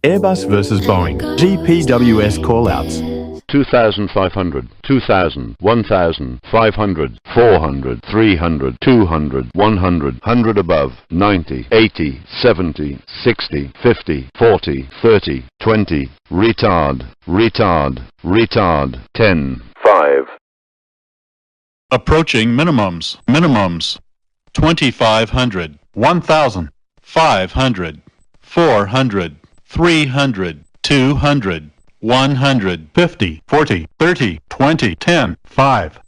Airbus versus Boeing. Gpws callouts. 2,500, 2,000, 1,000, 500, 400, 300, 200, 100, 100 above, 90, 80, 70, 60, 50, 40, 30, 20, retard, retard, retard, 10, 5. Approaching minimums. 2,500, 1,000, 500, 400, 300, 200, 100, 50, 40, 30, 20, 10, 5.